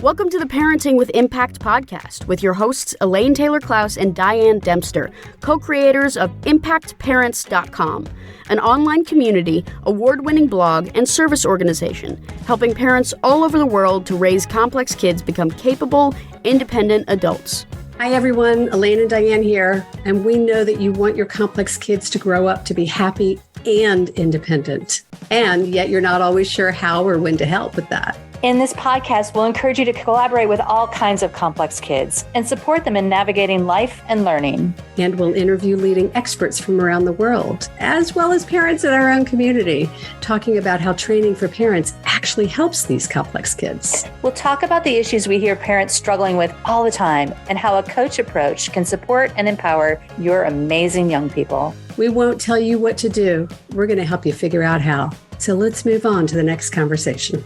Welcome to the Parenting with Impact podcast with your hosts Elaine, Taylor-Klaus, and Diane, Dempster, co-creators of ImpactParents.com, an online community, award-winning blog, and service organization helping parents all over the world to raise complex kids become capable, independent adults. Hi everyone, Elaine and Diane here, and we know that you want your complex kids to grow up to be happy and independent, and yet you're not always sure how or when to help with that. In this podcast, we'll encourage you to collaborate with all kinds of complex kids and support them in navigating life and learning. And we'll interview leading experts from around the world, as well as parents in our own community, talking about how training for parents actually helps these complex kids. We'll talk about the issues we hear parents struggling with all the time and how a coach approach can support and empower your amazing young people. We won't tell you what to do. We're going to help you figure out how. So let's move on to the next conversation.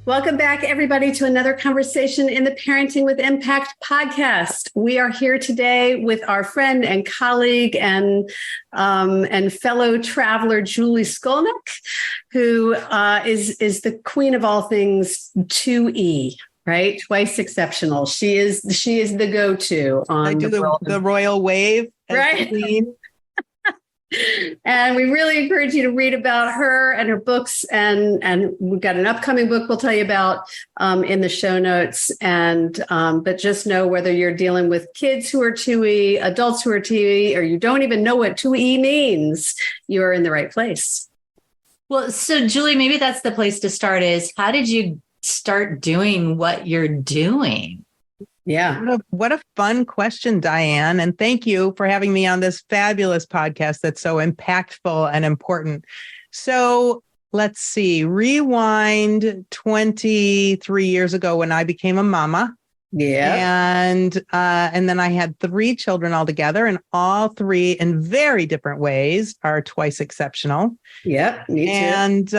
Welcome back, everybody, to another conversation in the Parenting with Impact podcast. We are here today with our friend and colleague and fellow traveler, Julie Skolnik, who is the queen of all things 2E. Right, twice exceptional. She is the go-to on I do the royal wave, right? And we really encourage you to read about her and her books. And we've got an upcoming book we'll tell you about in the show notes. And but just know whether you're dealing with kids who are 2E, adults who are 2E, or you don't even know what 2E means, you're in the right place. Well, so Julie, maybe that's the place to start is how did you start doing what you're doing? Yeah. What a fun question, Diane. And thank you for having me on this fabulous podcast that's so impactful and important. So let's see, rewind 23 years ago when I became a mama. Yeah. And then I had 3 children altogether, and all 3 in very different ways are twice exceptional. Yep, me too. And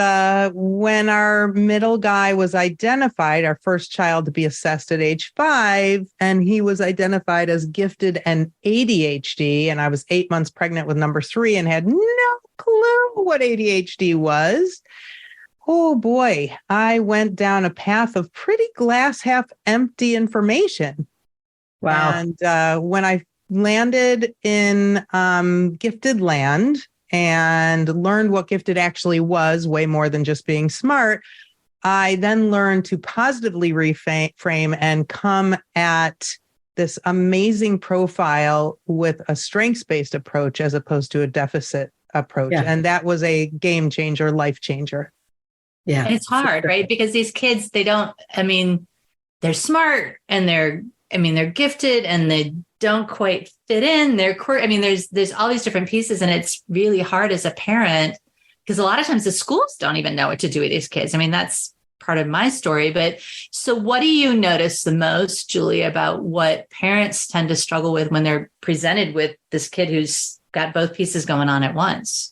when our middle guy was identified, our first child to be assessed at age 5, and he was identified as gifted and ADHD, and I was 8 months pregnant with number 3 and had no clue what ADHD was. Oh boy, I went down a path of pretty glass half empty information. Wow. And when I landed in gifted land and learned what gifted actually was, way more than just being smart, I then learned to positively reframe and come at this amazing profile with a strengths-based approach as opposed to a deficit approach. Yeah. And that was a game changer, life changer. Yeah. And it's hard, right? Because these kids, they're smart and they're gifted and they don't quite fit in. There's all these different pieces, and it's really hard as a parent because a lot of times the schools don't even know what to do with these kids. That's part of my story. But so what do you notice the most, Julie, about what parents tend to struggle with when they're presented with this kid who's got both pieces going on at once?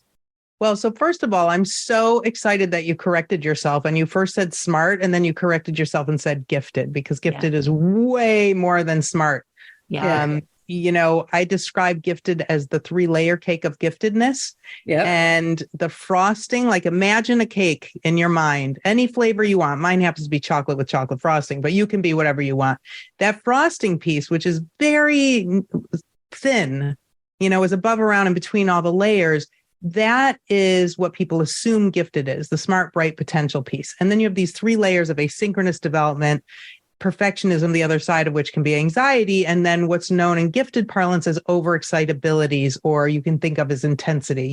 Well, so first of all, I'm so excited that you corrected yourself, and you first said smart and then you corrected yourself and said gifted, because gifted is way more than smart. Yeah. I describe gifted as the 3-layer cake of giftedness. Yeah. And the frosting, like imagine a cake in your mind, any flavor you want. Mine happens to be chocolate with chocolate frosting, but you can be whatever you want. That frosting piece, which is very thin, is above, around, and between all the layers. That is what people assume gifted is, the smart, bright potential piece. And then you have these 3 layers of asynchronous development, perfectionism, the other side of which can be anxiety, and then what's known in gifted parlance as overexcitabilities, or you can think of as intensity.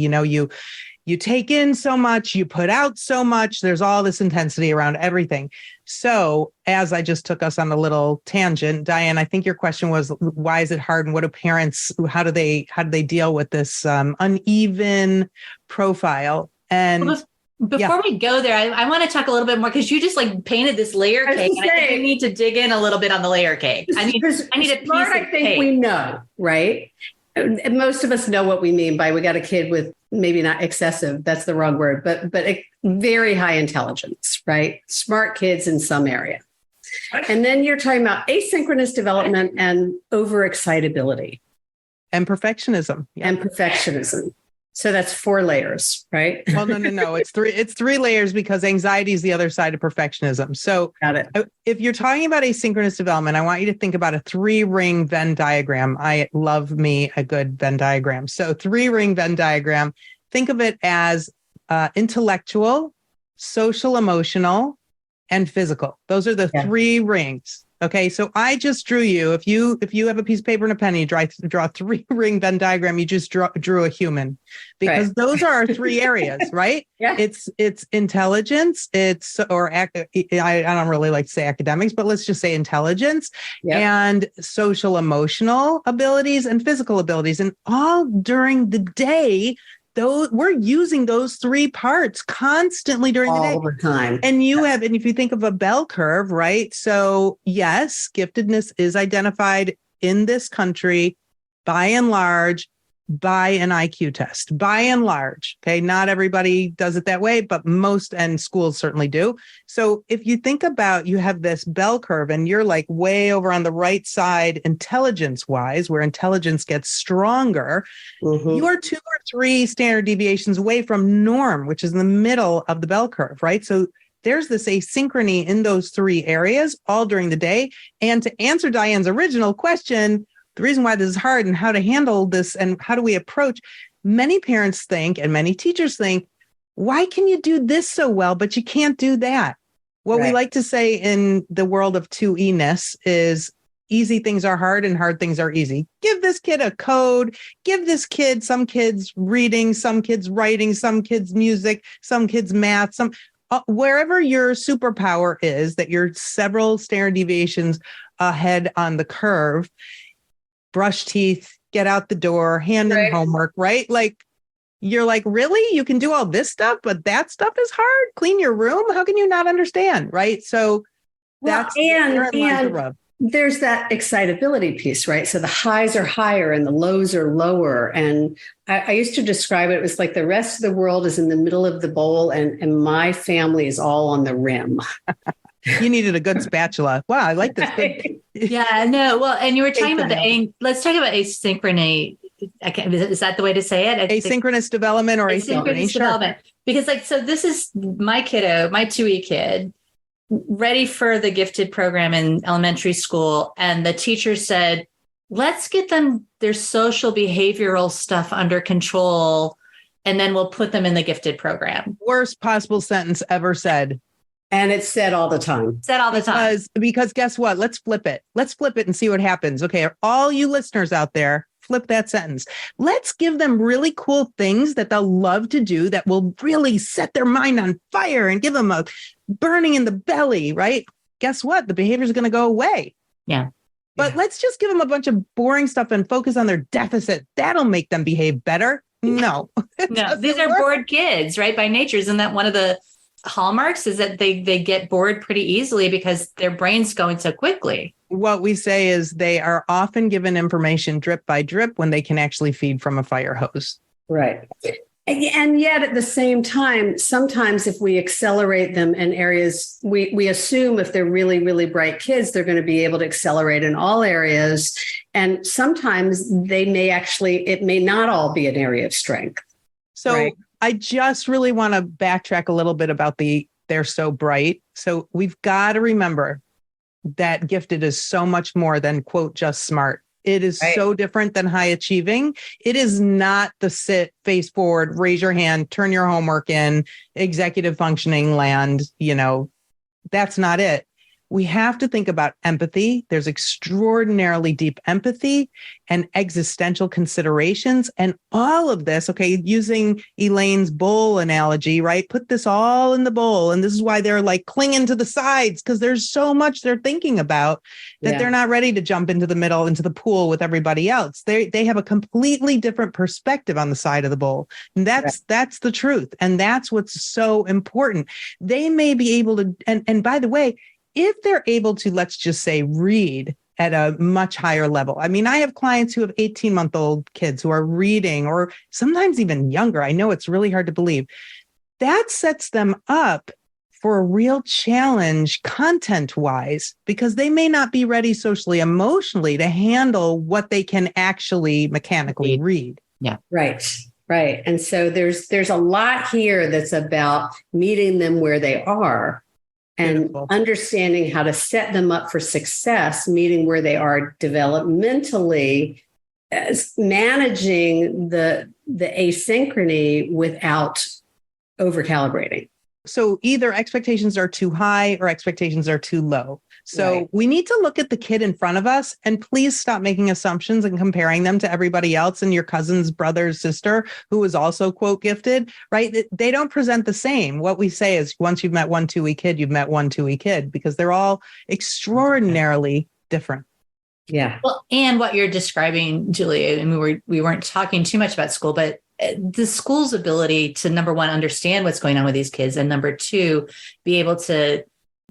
You take in so much, you put out so much, there's all this intensity around everything. So as I just took us on a little tangent, Diane, I think your question was, why is it hard? And what do parents, how do they deal with this uneven profile? And before we go there, I want to talk a little bit more, because you just painted this layer cake. And I think we need to dig in a little bit on the layer cake. I need a piece of cake. We know, right? Most of us know what we mean by we got a kid with maybe not excessive, that's the wrong word, but very high intelligence, right? Smart kids in some area. And then you're talking about asynchronous development and overexcitability. And perfectionism. Yeah. And perfectionism. So that's 4 layers, right? Well, no. It's 3. It's 3 layers because anxiety is the other side of perfectionism. So Got it. if you're talking about asynchronous development, I want you to think about a 3-ring Venn diagram. I love me a good Venn diagram. So 3-ring Venn diagram, think of it as intellectual, social, emotional, and physical. Those are the 3 rings. Okay, so I just drew you. If you have a piece of paper and a pen, you draw a 3-ring Venn diagram. You just drew a human, because those are our 3 areas, right? Yeah. It's intelligence. I don't really like to say academics, but let's just say intelligence and social emotional abilities and physical abilities, and all during the day. We're using those 3 parts constantly during the day. All the time. And and if you think of a bell curve, right? So yes, giftedness is identified in this country by and large by an IQ test, by and large. Okay. Not everybody does it that way, but most, and schools certainly do. So if you think about, you have this bell curve and you're like way over on the right side, intelligence wise, where intelligence gets stronger, you are 2 or 3 standard deviations away from norm, which is in the middle of the bell curve, right? So there's this asynchrony in those 3 areas all during the day. And to answer Diane's original question, the reason why this is hard and how to handle this and how do we approach, many parents think and many teachers think, why can you do this so well, but you can't do that? What we like to say in the world of 2E-ness is easy things are hard and hard things are easy. Give this kid a code, give this kid, some kids reading, some kids writing, some kids music, some kids math, wherever your superpower is, that you're several standard deviations ahead on the curve. Brush teeth, get out the door, hand in homework, right? Like, you're like, really? You can do all this stuff, but that stuff is hard? Clean your room? How can you not understand, right? So that's the rub. There's that excitability piece, right? So the highs are higher and the lows are lower. And I used to describe it was like the rest of the world is in the middle of the bowl and my family is all on the rim. You needed a good spatula. Wow, I like this. Yeah, no. Well, and you were talking about let's talk about asynchrony. Is that the way to say it? Asynchronous development or asynchronous development. Because so this is my kiddo, my 2E kid, ready for the gifted program in elementary school. And the teacher said, let's get them their social behavioral stuff under control. And then we'll put them in the gifted program. Worst possible sentence ever said. And it's said all the time. Because guess what? Let's flip it. Let's flip it and see what happens. Okay. All you listeners out there, flip that sentence. Let's give them really cool things that they'll love to do that will really set their mind on fire and give them a burning in the belly, right? Guess what? The behavior is going to go away. Yeah. But let's just give them a bunch of boring stuff and focus on their deficit. That'll make them behave better. No. No, these are bored kids, right? By nature. Isn't that one of the hallmarks is that they get bored pretty easily because their brain's going so quickly? What we say is they are often given information drip by drip when they can actually feed from a fire hose. Right. And yet at the same time, sometimes if we accelerate them in areas, we assume if they're really, really bright kids, they're going to be able to accelerate in all areas. And sometimes it may not all be an area of strength. So I just really want to backtrack a little bit about they're so bright. So we've got to remember that gifted is so much more than, quote, just smart. It is so different than high achieving. It is not the sit, face forward, raise your hand, turn your homework in, executive functioning land. That's not it. We have to think about empathy. There's extraordinarily deep empathy and existential considerations. And all of this, okay, using Elaine's bowl analogy, right? Put this all in the bowl. And this is why they're like clinging to the sides, because there's so much they're thinking about that they're not ready to jump into the middle, into the pool with everybody else. They have a completely different perspective on the side of the bowl. And that's the truth. And that's what's so important. They may be able to, and by the way, if they're able to, let's just say, read at a much higher level. I mean, I have clients who have 18-month-old kids who are reading, or sometimes even younger. I know it's really hard to believe. That sets them up for a real challenge content-wise, because they may not be ready socially, emotionally to handle what they can actually mechanically read. Yeah. Right. Right. And so there's a lot here that's about meeting them where they are and Beautiful. understanding how to set them up for success, meeting where they are developmentally, as managing the asynchrony without over calibrating. So either expectations are too high or expectations are too low. So Right. we need to look at the kid in front of us and please stop making assumptions and comparing them to everybody else and your cousin's brother, sister, who is also, quote, gifted, right? They don't present the same. What we say is once you've met one 2E kid, you've met one 2E kid, because they're all extraordinarily different. Yeah. Well, and what you're describing, Julie, and we weren't talking too much about school, but the school's ability to, number one, understand what's going on with these kids, and number two, be able to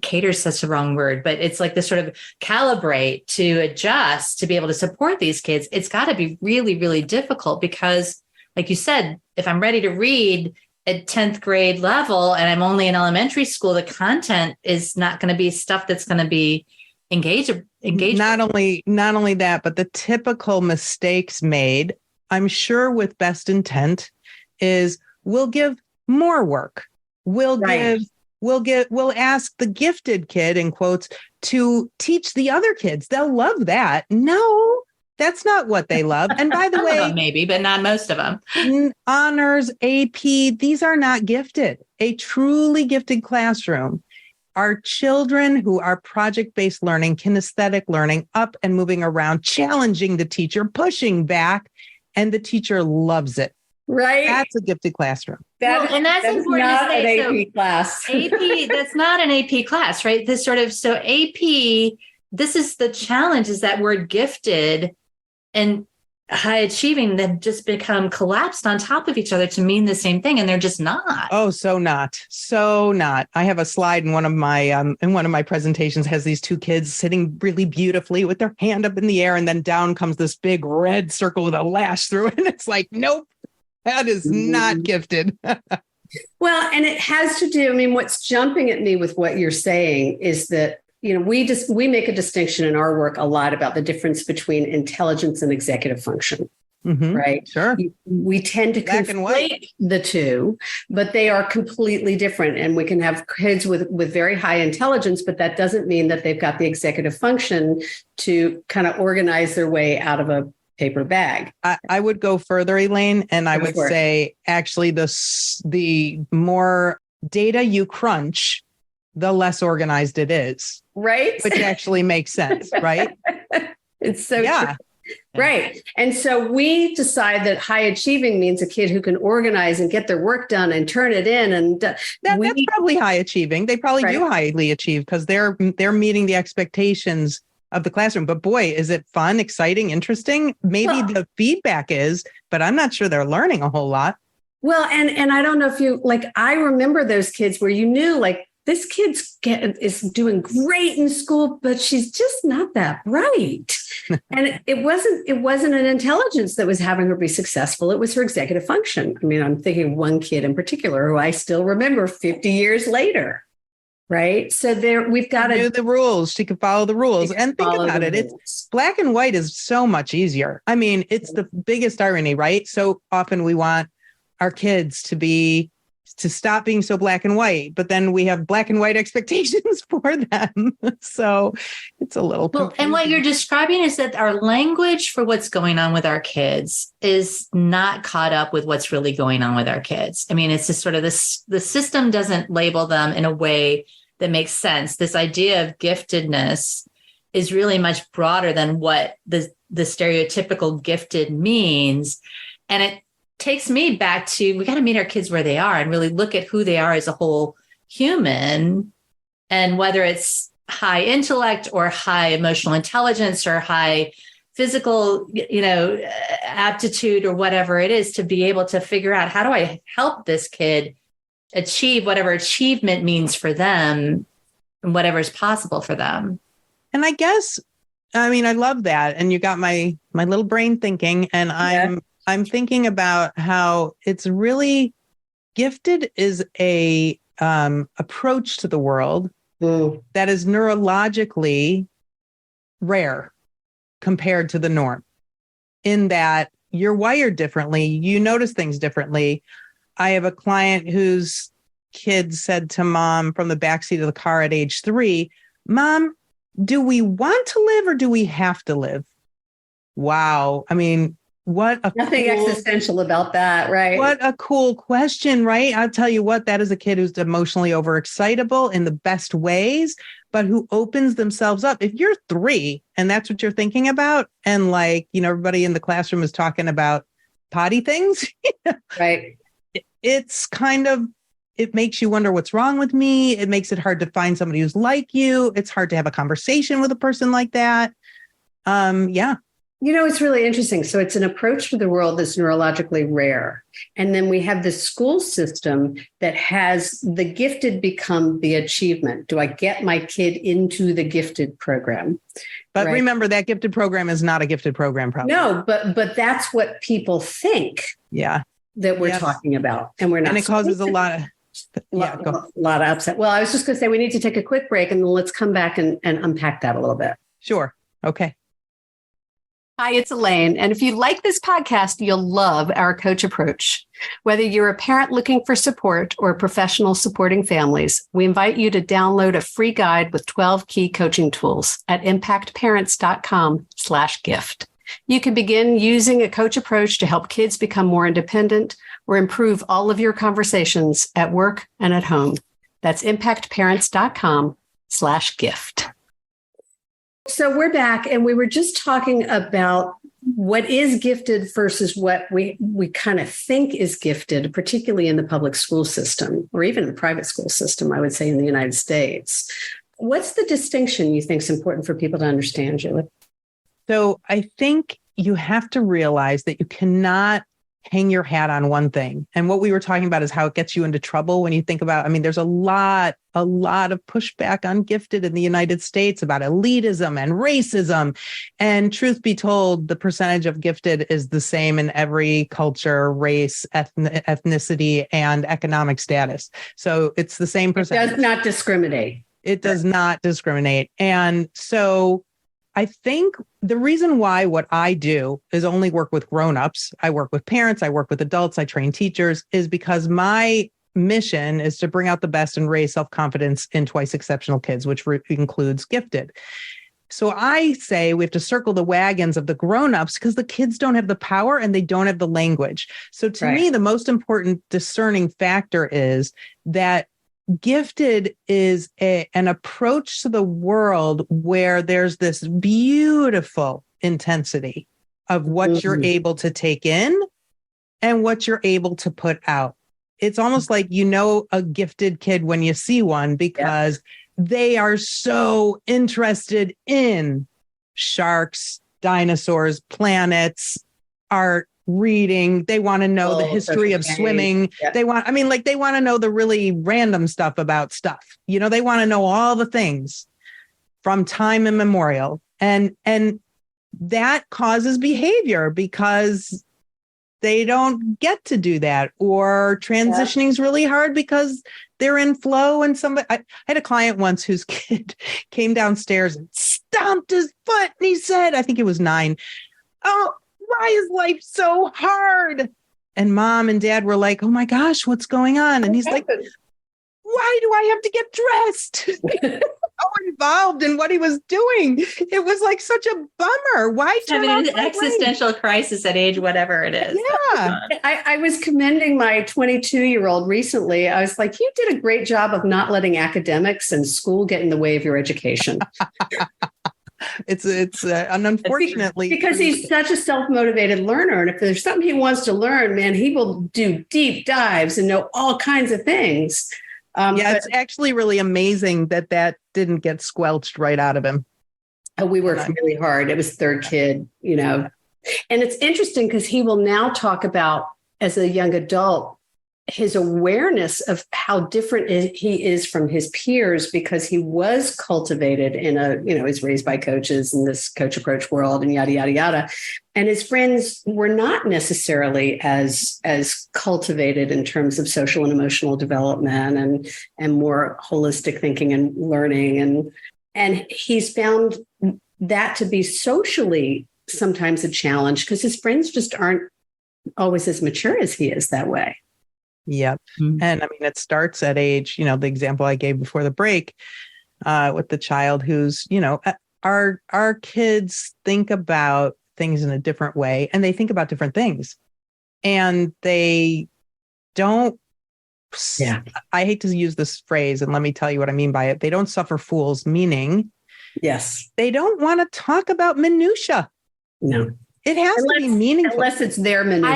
cater is such a wrong word, but it's like this sort of calibrate to adjust to be able to support these kids. It's got to be really, really difficult because, like you said, if I'm ready to read at 10th grade level and I'm only in elementary school, the content is not going to be stuff that's going to be engaged. Not only that, but the typical mistakes made, I'm sure with best intent, is we'll give more work. We'll ask the gifted kid, in quotes, to teach the other kids. They'll love that. No, that's not what they love. And by the way, maybe, but not most of them. Honors, AP, these are not gifted. A truly gifted classroom are children who are project-based learning, kinesthetic learning, up and moving around, challenging the teacher, pushing back, and the teacher loves it. Right. That's a gifted classroom. And that's important not to say. an AP class. AP, that's not an AP class, right? So AP, this is the challenge, is that word gifted and high achieving that just become collapsed on top of each other to mean the same thing. And they're just not. Oh, so not. I have a slide in one of my presentations has these two kids sitting really beautifully with their hand up in the air. And then down comes this big red circle with a lash through it. And it's like, nope, that is not gifted. Well, and it has to do, what's jumping at me with what you're saying is that, we make a distinction in our work a lot about the difference between intelligence and executive function, right? Sure. We tend to conflate the two, but they are completely different. And we can have kids with very high intelligence, but that doesn't mean that they've got the executive function to kind of organize their way out of a paper bag. I would go further, Elaine, and I would say actually the more data you crunch, the less organized it is. Right. Which actually makes sense, right? It's so true. Right. And so we decide that high achieving means a kid who can organize and get their work done and turn it in. And that's probably high achieving. They probably do highly achieve because they're meeting the expectations of the classroom. But boy, is it fun, exciting, interesting? Maybe the feedback is, but I'm not sure they're learning a whole lot. Well, and I don't know if you, I remember those kids where you knew, this is doing great in school, but she's just not that bright. And it wasn't an intelligence that was having her be successful. It was her executive function. I'm thinking of one kid in particular who I still remember 50 years later. Right. So we've got to do the rules. She can follow the rules and think about it. It's black and white is so much easier. It's the biggest irony, right? So often we want our kids to stop being so black and white, but then we have black and white expectations for them. So it's a little confusing. And what you're describing is that our language for what's going on with our kids is not caught up with what's really going on with our kids. It's just sort of this, the system doesn't label them in a way that makes sense. This idea of giftedness is really much broader than what the stereotypical gifted means. And it takes me back to, we got to meet our kids where they are and really look at who they are as a whole human. And whether it's high intellect or high emotional intelligence or high physical, aptitude or whatever it is, to be able to figure out, how do I help this kid achieve whatever achievement means for them and whatever is possible for them. And I guess, I love that. And you got my little brain thinking, and I'm thinking about how it's really gifted is a approach to the world that is neurologically rare compared to the norm, in that you're wired differently. You notice things differently. I have a client whose kid said to mom from the backseat of the car at age 3, Mom, do we want to live or do we have to live? Wow. I mean, what a nothing existential about that, right? What a cool question, right? I'll tell you what, that is a kid who's emotionally overexcitable in the best ways, but who opens themselves up. If you're 3 and that's what you're thinking about, and like, everybody in the classroom is talking about potty things, right? It's kind of, it makes you wonder what's wrong with me. It makes it hard to find somebody who's like you. It's hard to have a conversation with a person like that. Yeah. It's really interesting. So it's an approach to the world that's neurologically rare. And then we have this school system that has the gifted become the achievement. Do I get my kid into the gifted program? But right? Remember, that gifted program is not a gifted program probably. No, but that's what people think that we're talking about. And we're not. And it causes a lot of upset. Well, I was just going to say, we need to take a quick break and then let's come back and unpack that a little bit. Sure. Okay. Hi, it's Elaine. And if you like this podcast, you'll love our coach approach. Whether you're a parent looking for support or a professional supporting families, we invite you to download a free guide with 12 key coaching tools at impactparents.com/gift. You can begin using a coach approach to help kids become more independent or improve all of your conversations at work and at home. That's impactparents.com/gift. So we're back, and we were just talking about what is gifted versus what we kind of think is gifted, particularly in the public school system or even in the private school system, I would say, in the United States. What's the distinction you think is important for people to understand, Julie? So I think you have to realize that you cannot hang your hat on one thing. And what we were talking about is how it gets you into trouble when you think about, there's a lot of pushback on gifted in the United States about elitism and racism. And truth be told, the percentage of gifted is the same in every culture, race, ethnicity, and economic status. So it's the same percentage. It does not discriminate. It does not discriminate. And so I think the reason why what I do is only work with grownups, I work with parents, I work with adults, I train teachers, is because my mission is to bring out the best and raise self-confidence in twice exceptional kids, which includes gifted. So I say we have to circle the wagons of the grownups because the kids don't have the power and they don't have the language. So to me, the most important discerning factor is that gifted is an approach to the world where there's this beautiful intensity of what you're able to take in and what you're able to put out. It's almost like, a gifted kid when you see one because they are so interested in sharks, dinosaurs, planets, art, reading. They want to know the history of swimming. They want to know the really random stuff about stuff. They want to know all the things from time immemorial. And that causes behavior because they don't get to do that, or transitioning is really hard because they're in flow. And I had a client once whose kid came downstairs and stomped his foot. And he said, I think he was 9. Oh, why is life so hard? And mom and dad were like, oh my gosh, what's going on? And he's like, why do I have to get dressed? So involved in what he was doing. It was like such a bummer. Why having an existential crisis at age whatever it is? Yeah. I was commending my 22-year-old recently. I was like, you did a great job of not letting academics and school get in the way of your education. It's unfortunately because he's such a self-motivated learner. And if there's something he wants to learn, man, he will do deep dives and know all kinds of things. It's actually really amazing that didn't get squelched right out of him. We worked really hard. It was third kid, And it's interesting because he will now talk about, as a young adult, his awareness of how different he is from his peers because he was cultivated in he's raised by coaches in this coach approach world and yada, yada, yada. And his friends were not necessarily as cultivated in terms of social and emotional development and more holistic thinking and learning. And he's found that to be socially sometimes a challenge because his friends just aren't always as mature as he is that way. Yep. Mm-hmm. And I mean, it starts at age, the example I gave before the break with the child who's, our kids think about things in a different way and they think about different things and they don't. Yeah. I hate to use this phrase and let me tell you what I mean by it. They don't suffer fools, meaning yes, they don't want to talk about minutia. No. It has to be meaningful. Unless it's their minutia.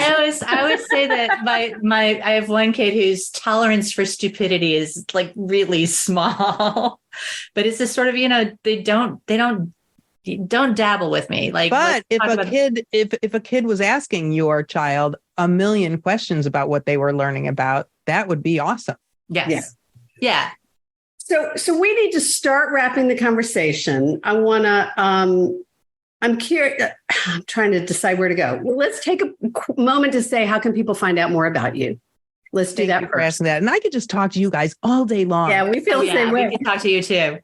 I always say that I have one kid whose tolerance for stupidity is like really small, but it's just sort of, they don't dabble with me. Like, but if a kid was asking your child a million questions about what they were learning about, that would be awesome. Yes. Yeah. So we need to start wrapping the conversation. I want to, I'm curious. I'm trying to decide where to go. Well, let's take a moment to say, how can people find out more about you? Let's do that first. And I could just talk to you guys all day long. Yeah, we feel the same way. We can talk to you too.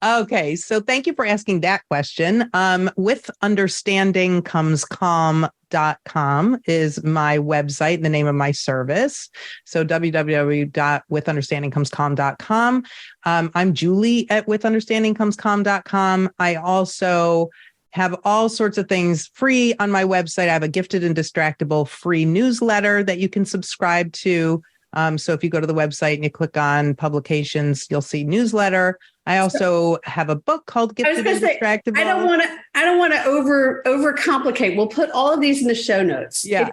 Okay, so thank you for asking that question. With understanding comes calm.com is my website, the name of my service. So www.withunderstandingcomescalm.com. I'm Julie at withunderstandingcomescalm.com. I also have all sorts of things free on my website. I have a Gifted and Distractible free newsletter that you can subscribe to. So if you go to the website and you click on publications, you'll see newsletter. I also have a book called Gifted and Distractible. I don't want to overcomplicate. We'll put all of these in the show notes. Yeah,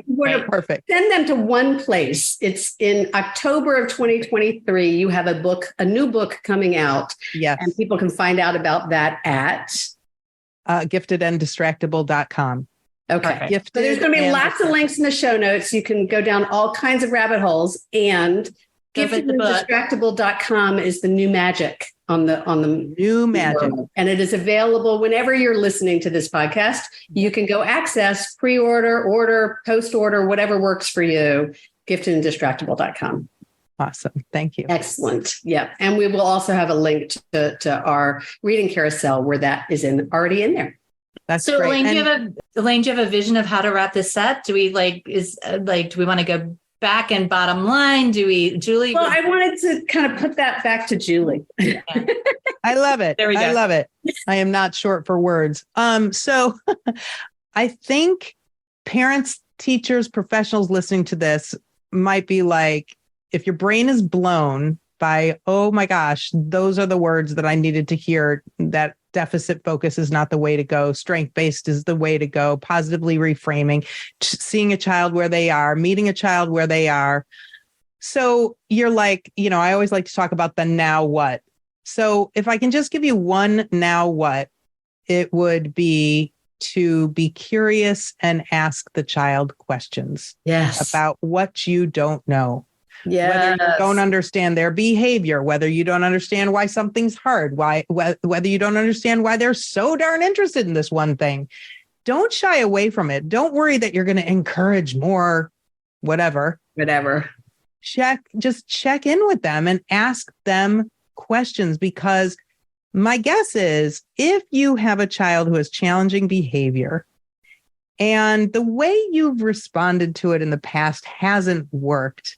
perfect. Send them to one place. It's in October of 2023. You have a new book coming out. Yes. And people can find out about that at giftedanddistractible.com. Okay. So there's going to be lots of links in the show notes. You can go down all kinds of rabbit holes, and giftedanddistractible.com is the new magic on the new magic. World. And it is available whenever you're listening to this podcast. You can go access, pre-order, order, post-order, whatever works for you, giftedanddistractible.com. Awesome. Thank you. Excellent. Yeah. And we will also have a link to our reading carousel where that is already in there. That's so great. Elaine, do you have a vision of how to wrap this up? Do we do we want to go back and bottom line? Julie? Well, I wanted to kind of put that back to Julie. I love it. There we go. I love it. I am not short for words. So I think parents, teachers, professionals listening to this might be like, if your brain is blown by, oh my gosh, those are the words that I needed to hear, that deficit focus is not the way to go. Strength-based is the way to go. Positively reframing, seeing a child where they are, meeting a child where they are. So you're like, I always like to talk about the now what. So if I can just give you one now what, it would be to be curious and ask the child questions about what you don't know. Whether you don't understand their behavior, whether you don't understand why something's hard, whether you don't understand why they're so darn interested in this one thing, don't shy away from it. Don't worry that you're going to encourage more, whatever. Just check in with them and ask them questions, because my guess is if you have a child who has challenging behavior and the way you've responded to it in the past hasn't worked,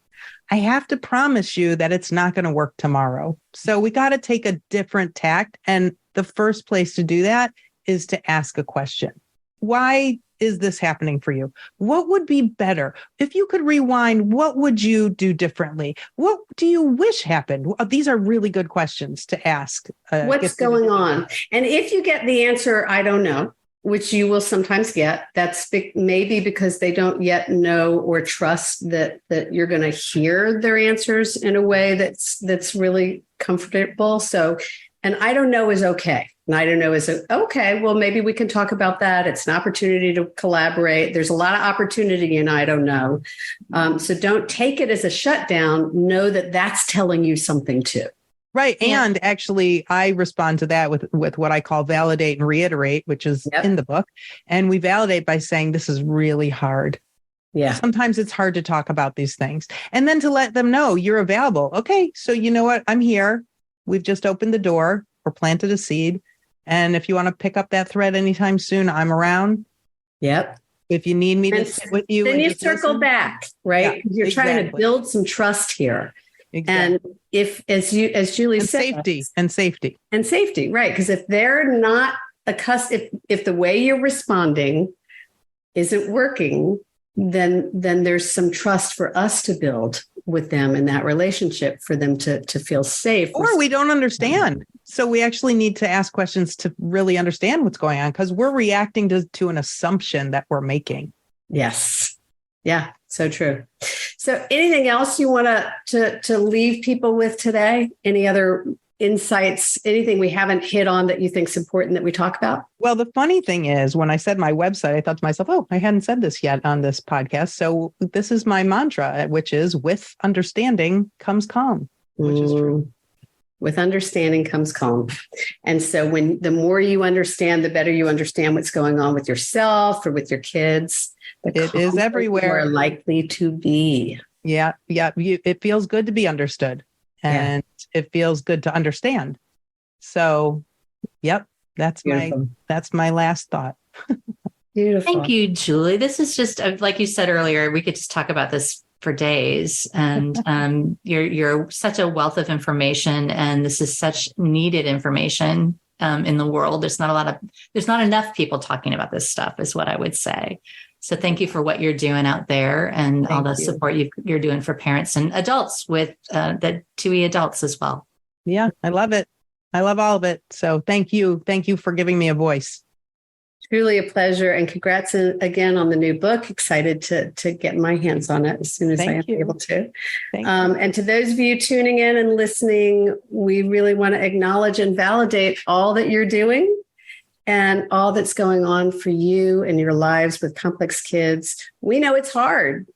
I have to promise you that it's not going to work tomorrow. So we got to take a different tact. And the first place to do that is to ask a question. Why is this happening for you? What would be better? If you could rewind, what would you do differently? What do you wish happened? These are really good questions to ask. What's going on? And if you get the answer, I don't know, which you will sometimes get, that's maybe because they don't yet know or trust that you're going to hear their answers in a way that's really comfortable. So, and I don't know is okay. And I don't know is okay. Well, maybe we can talk about that. It's an opportunity to collaborate. There's a lot of opportunity in I don't know. So don't take it as a shutdown. Know that that's telling you something too. Right. Yeah. And actually, I respond to that with what I call validate and reiterate, which is in the book. And we validate by saying, this is really hard. Yeah. Sometimes it's hard to talk about these things. And then to let them know you're available. Okay. So you know what? I'm here. We've just opened the door or planted a seed. And if you want to pick up that thread anytime soon, I'm around. Yep. If you need me to sit with you. Then you circle listen. back, right? Yeah, You're trying to build some trust here. Exactly. And as Julie and said, safety, right? Because if they're not accustomed, if the way you're responding isn't working, then there's some trust for us to build with them in that relationship for them to feel safe. Or we don't understand. So we actually need to ask questions to really understand what's going on, because we're reacting to an assumption that we're making. Yes. Yeah. So true. So anything else you want to leave people with today? Any other insights, anything we haven't hit on that you think is important that we talk about? Well, the funny thing is, when I said my website, I thought to myself, oh, I hadn't said this yet on this podcast. So this is my mantra, which is, with understanding comes calm, which is true. With understanding comes calm. And so the more you understand, the better you understand what's going on with yourself or with your kids. It is everywhere. More likely to be. Yeah. Yeah. It feels good to be understood. And it feels good to understand. So, yep, that's my last thought. Beautiful. Thank you, Julie. This is just, like you said earlier, we could just talk about this for days. And you're such a wealth of information, and this is such needed information in the world. There's not enough people talking about this stuff, is what I would say. So thank you for what you're doing out there, and all the support you're doing for parents and adults with the 2E adults as well. Yeah, I love it. I love all of it. So thank you. Thank you for giving me a voice. Truly a pleasure. And congrats again on the new book. Excited to get my hands on it as soon as I am able to. And to those of you tuning in and listening, we really want to acknowledge and validate all that you're doing and all that's going on for you and your lives with complex kids. We know it's hard,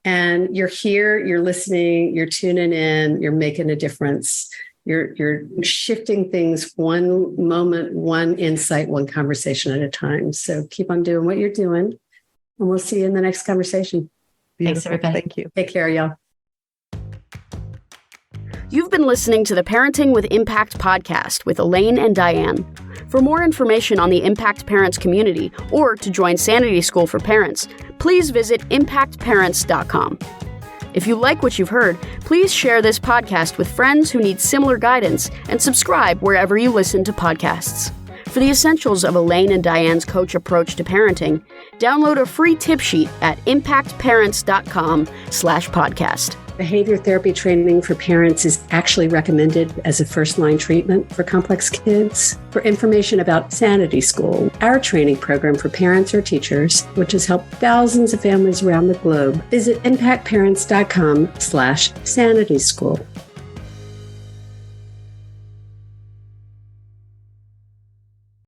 and you're here, you're listening, you're tuning in, you're making a difference. You're shifting things one moment, one insight, one conversation at a time. So keep on doing what you're doing, and we'll see you in the next conversation. Beautiful. Thanks, everybody. Thank you. Take care, y'all. You've been listening to the Parenting with Impact podcast with Elaine and Diane. For more information on the Impact Parents community, or to join Sanity School for Parents, please visit impactparents.com. If you like what you've heard, please share this podcast with friends who need similar guidance, and subscribe wherever you listen to podcasts. For the essentials of Elaine and Diane's coach approach to parenting, download a free tip sheet at impactparents.com/podcast. Behavior therapy training for parents is actually recommended as a first-line treatment for complex kids. For information about Sanity School, our training program for parents or teachers, which has helped thousands of families around the globe, visit impactparents.com/sanityschool.